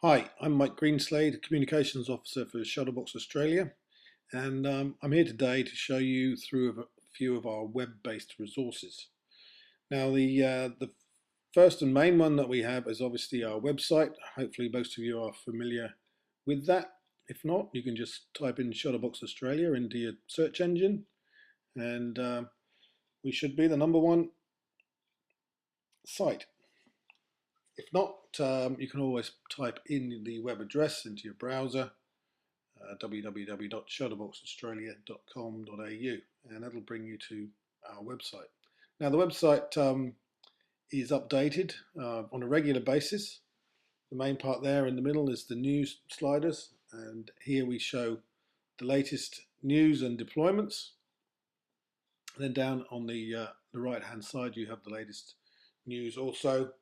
Hi, I'm Mike Greenslade, Communications Officer for ShelterBox Australia, and I'm here today to show you through a few of our web-based resources. Now, the first and main one that we have is obviously our website. Hopefully, most of you are familiar with that. If not, you can just type in ShelterBox Australia into your search engine, and we should be the #1 site. If not, you can always type in the web address into your browser, www.shelterboxaustralia.com.au, and that'll bring you to our website. Now, the website is updated on a regular basis. The main part there in the middle is the news sliders, and here we show the latest news and deployments. And then down on the right hand side, you have the latest news. Also,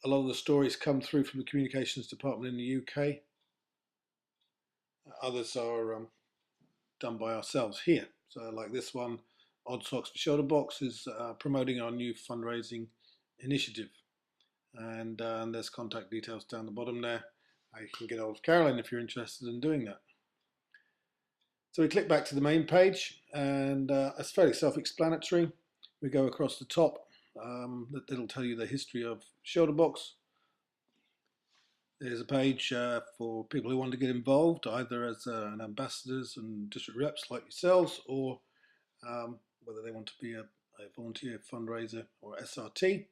a lot of the stories come through from the communications department in the UK. Others are done by ourselves here. So like this one, Odd Socks for ShelterBox is promoting our new fundraising initiative. And there's contact details down the bottom there. You can get hold of Caroline if you're interested in doing that. So we click back to the main page, and it's fairly self-explanatory. We go across the top. It'll tell you the history of ShelterBox. There's a page for people who want to get involved, either as an ambassadors and district reps like yourselves, or whether they want to be a volunteer fundraiser or SRT.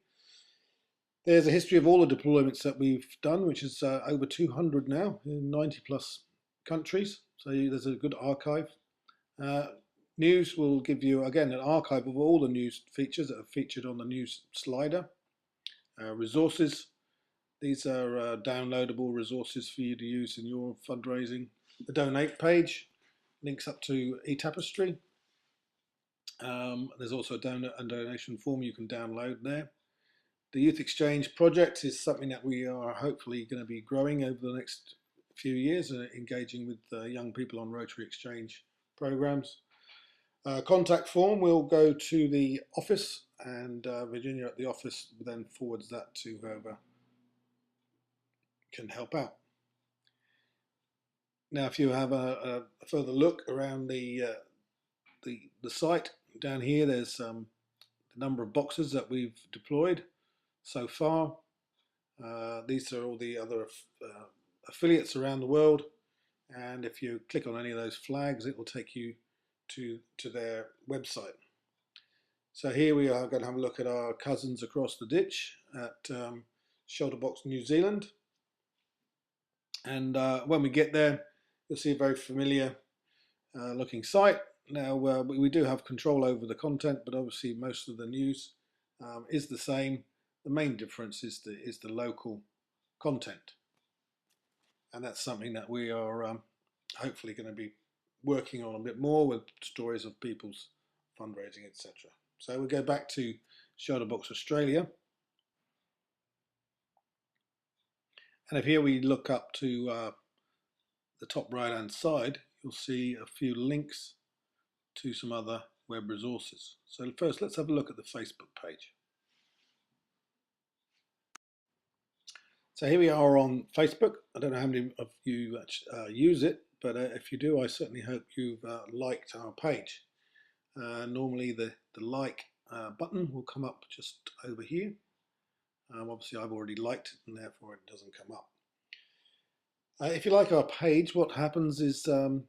There's a history of all the deployments that we've done, which is over 200 now in 90 plus countries. So there's a good archive. News will give you, again, an archive of all the news features that are featured on the news slider. Resources. These are downloadable resources for you to use in your fundraising. The donate page links up to eTapestry. There's also a donation form you can download there. The Youth Exchange project is something that we are hopefully going to be growing over the next few years, engaging with young people on Rotary Exchange programs. Contact form will go to the office, and Virginia at the office then forwards that to whoever can help out. Now, if you have a further look around the site, down here there's the number of boxes that we've deployed so far. These are all the other affiliates around the world, and if you click on any of those flags, it will take you to their website. So here we are going to have a look at our cousins across the ditch at ShelterBox New Zealand, and when we get there, you'll see a very familiar looking site. Now we do have control over the content, but obviously most of the news is the same. The main difference is the local content, and that's something that we are hopefully going to be working on a bit more with stories of people's fundraising, etc. So we go back to ShelterBox Australia, and if here we look up to the top right hand side, you'll see a few links to some other web resources. So first, let's have a look at the Facebook page. So here we are on Facebook. I don't know how many of you use it, but if you do, I certainly hope you've liked our page. Normally the like button will come up just over here. Obviously I've already liked it, and therefore it doesn't come up. If you like our page, what happens is all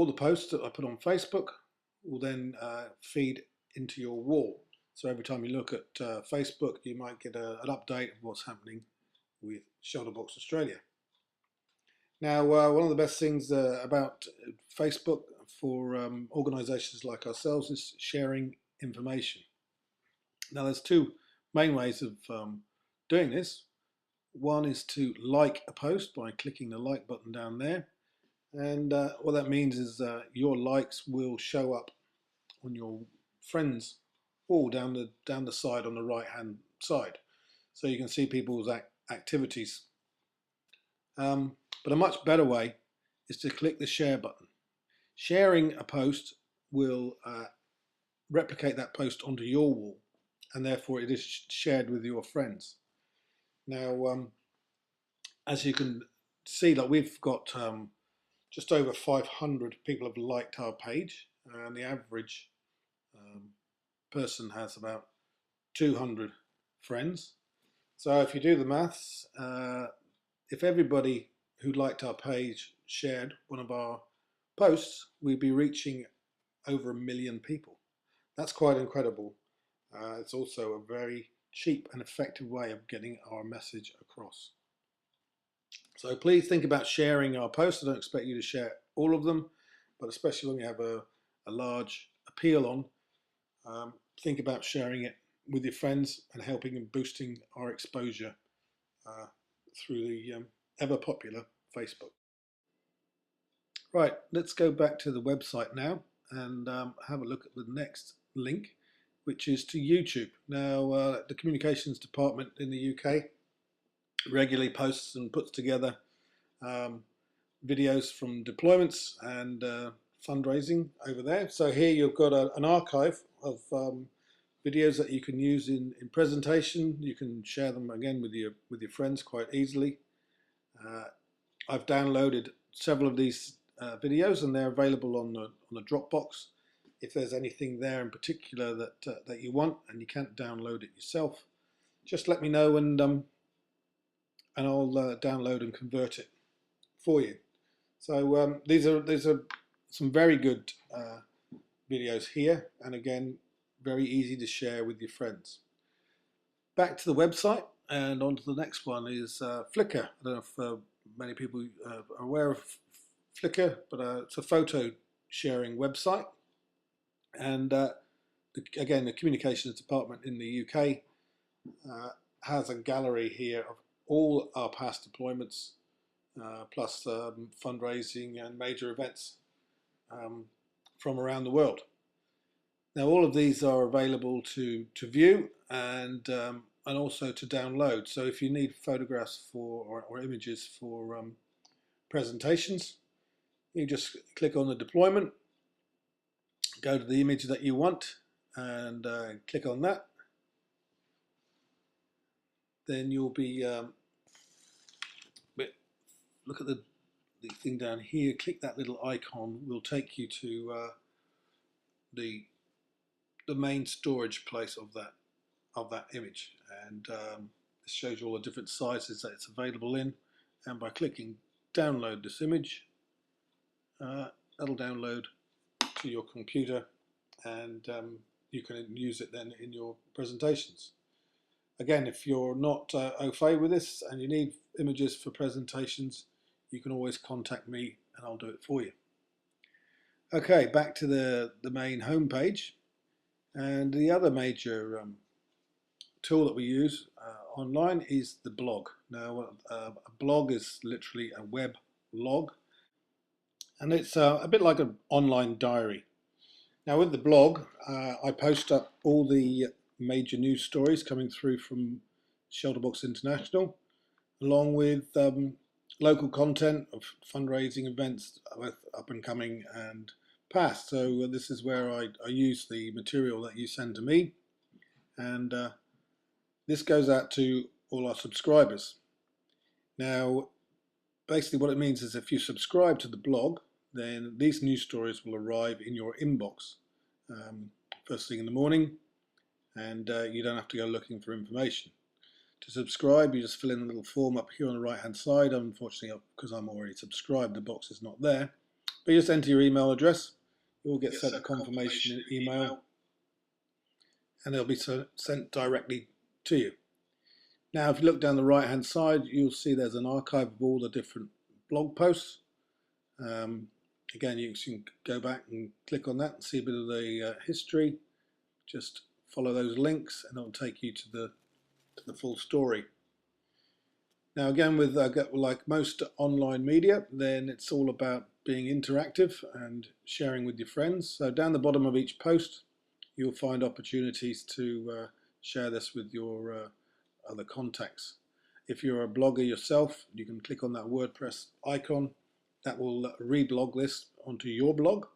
the posts that I put on Facebook will then feed into your wall. So every time you look at Facebook, you might get an update of what's happening with ShelterBox Australia. Now, one of the best things about Facebook for organisations like ourselves is sharing information. Now, there's two main ways of doing this. One is to like a post by clicking the like button down there. And what that means is your likes will show up on your friends' wall down the side on the right hand side, so you can see people's activities. But a much better way is to click the share button. Sharing a post will replicate that post onto your wall, and therefore it is shared with your friends. Now, as you can see, like we've got just over 500 people have liked our page, and the average um, person has about 200 friends. So if you do the maths, if everybody who liked our page shared one of our posts, we'd be reaching over 1 million people. That's quite incredible. It's also a very cheap and effective way of getting our message across. So please think about sharing our posts. I don't expect you to share all of them, but especially when you have a large appeal on, think about sharing it with your friends and helping and boosting our exposure through the ever popular Facebook. Right, let's go back to the website now and have a look at the next link, which is to YouTube. Now, the communications department in the UK regularly posts and puts together videos from deployments and fundraising over there. So here you've got an archive of videos that you can use in presentation. You can share them again with your friends quite easily. I've downloaded several of these videos, and they're available on the Dropbox. If there's anything there in particular that you want and you can't download it yourself, just let me know, and I'll download and convert it for you. So these are some very good videos here, and again, very easy to share with your friends. Back to the website, and on to the next one is Flickr. I don't know if many people are aware of Flickr, but it's a photo sharing website. And again, the communications department in the UK has a gallery here of all our past deployments, plus fundraising and major events from around the world. Now, all of these are available to view and also to download. So if you need photographs for or images for presentations, you just click on the deployment, go to the image that you want, and click on that. Then you'll be look at the thing down here. Click that little icon. Will take you to the main storage place of that image, and this shows you all the different sizes that it's available in. And by clicking download this image, that'll download to your computer, and you can use it then in your presentations. Again, if you're not au fait with this and you need images for presentations, you can always contact me and I'll do it for you. Okay, back to the main home page. And the other major tool that we use online is the blog. Now, a blog is literally a web log, and it's a bit like an online diary. Now, with the blog, I post up all the major news stories coming through from ShelterBox International, along with local content of fundraising events, both up and coming and past. So this is where I use the material that you send to me, and this goes out to all our subscribers. Now, basically what it means is if you subscribe to the blog, then these news stories will arrive in your inbox first thing in the morning, and you don't have to go looking for information. To subscribe, you just fill in a little form up here on the right hand side. Unfortunately, because I'm already subscribed, the box is not there, but you just enter your email address. You'll get sent a confirmation email, and it'll be sent directly to you. Now, if you look down the right hand side, you'll see there's an archive of all the different blog posts. Again, you can go back and click on that and see a bit of the history. Just follow those links and it'll take you to the full story. Now, again, with like most online media, then it's all about being interactive and sharing with your friends. So down the bottom of each post, you'll find opportunities to share this with your other contacts. If you're a blogger yourself, you can click on that WordPress icon. That will reblog this onto your blog.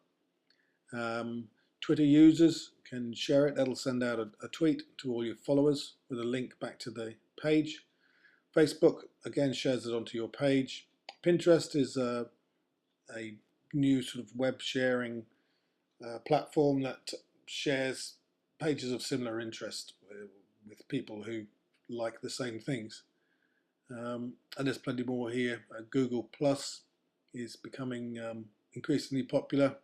Twitter users can share it. That'll send out a tweet to all your followers with a link back to the page. Facebook again shares it onto your page. Pinterest is a new sort of web sharing platform that shares pages of similar interest with people who like the same things. And there's plenty more here. Google Plus is becoming increasingly popular.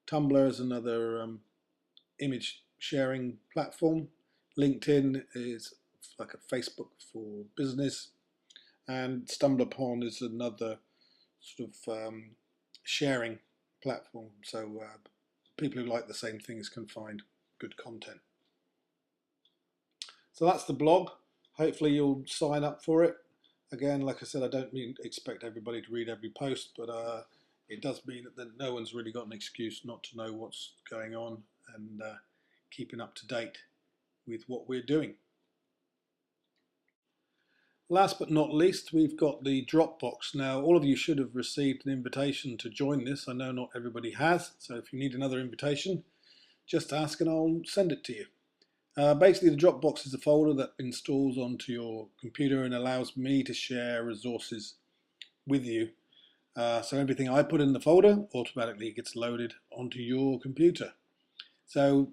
Tumblr is another image sharing platform. LinkedIn is like a Facebook for business. And StumbleUpon is another sort of sharing platform. So people who like the same things can find good content. So that's the blog. Hopefully you'll sign up for it. Again, like I said, I don't expect everybody to read every post, but it does mean that no one's really got an excuse not to know what's going on and keeping up to date with what we're doing. Last but not least, we've got the Dropbox. Now, all of you should have received an invitation to join this. I know not everybody has, so if you need another invitation, just ask and I'll send it to you. Basically, the Dropbox is a folder that installs onto your computer and allows me to share resources with you. So everything I put in the folder automatically gets loaded onto your computer. So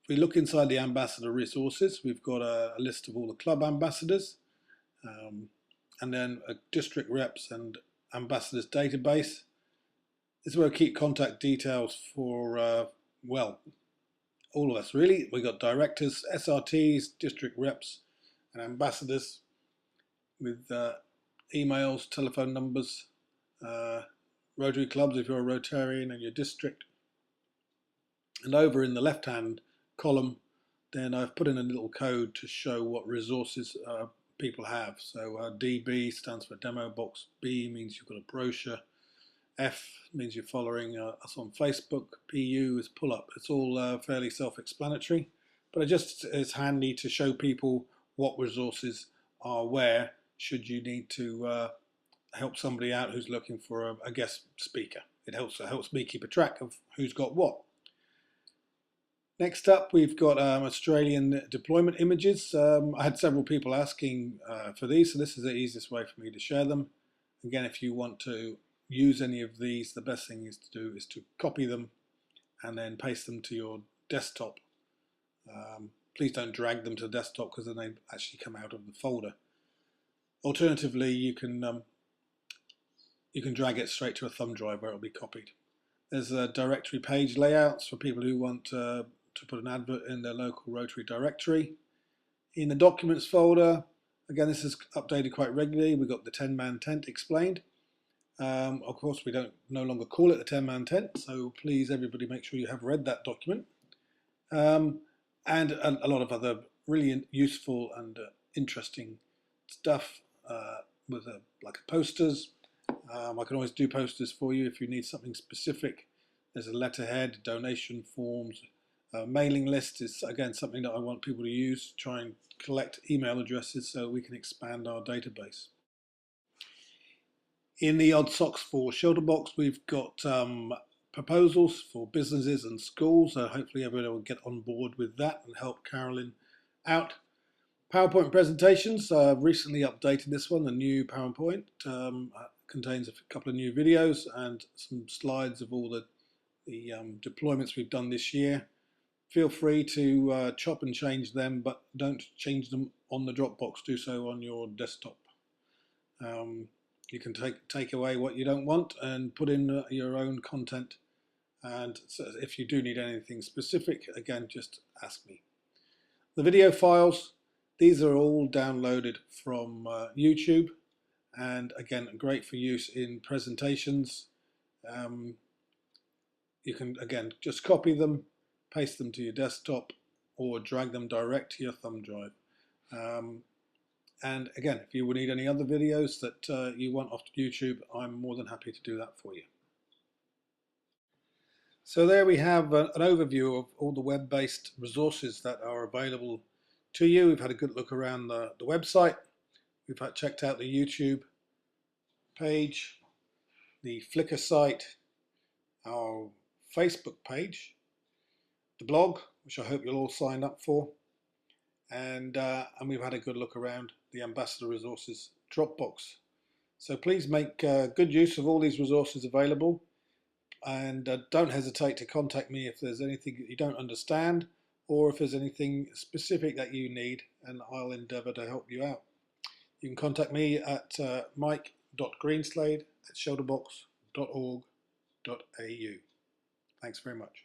if we look inside the ambassador resources, we've got a list of all the club ambassadors, and then a district reps and ambassadors database. This is where I keep contact details for, well, all of us really. We've got directors, SRTs, district reps, and ambassadors with emails, telephone numbers, Rotary clubs if you're a Rotarian and your district. And over in the left-hand column, then I've put in a little code to show what resources people have. So DB stands for demo box, B means you've got a brochure, F means you're following us on Facebook, PU is pull up. It's all fairly self-explanatory, but it just is handy to show people what resources are where should you need to help somebody out who's looking for a guest speaker. It helps me keep a track of who's got what. Next up, we've got Australian deployment images. I had several people asking for these, so this is the easiest way for me to share them. Again, if you want to use any of these, the best thing is to copy them and then paste them to your desktop. Please don't drag them to the desktop because then they actually come out of the folder. Alternatively, you can drag it straight to a thumb drive where it'll be copied. There's directory page layouts for people who want to put an advert in their local Rotary directory. In the documents folder, again, this is updated quite regularly. We've got the 10-man tent explained. Of course, we don't no longer call it the 10-man tent, so please, everybody, make sure you have read that document. And a lot of other really useful and interesting stuff with like posters. I can always do posters for you if you need something specific. There's a letterhead, donation forms, mailing list is again something that I want people to use, try and collect email addresses so we can expand our database. In the odd socks for ShelterBox, we've got proposals for businesses and schools, so hopefully everybody will get on board with that and help Carolyn out. PowerPoint presentations, I've recently updated this one, a new PowerPoint. Contains a couple of new videos and some slides of all the deployments we've done this year. Feel free to chop and change them, but don't change them on the Dropbox, do so on your desktop. You can take away what you don't want and put in your own content. And so if you do need anything specific, again, just ask me. The video files, these are all downloaded from YouTube, and again, great for use in presentations. You can, again, just copy them, paste them to your desktop, or drag them direct to your thumb drive. And again, if you would need any other videos that you want off YouTube, I'm more than happy to do that for you. So there we have an overview of all the web-based resources that are available to you. We've had a good look around the website. We've checked out the YouTube page, the Flickr site, our Facebook page, the blog, which I hope you'll all sign up for, and we've had a good look around the Ambassador Resources Dropbox. So please make good use of all these resources available, and don't hesitate to contact me if there's anything that you don't understand or if there's anything specific that you need, and I'll endeavour to help you out. You can contact me at mike.greenslade@shelterbox.org.au. Thanks very much.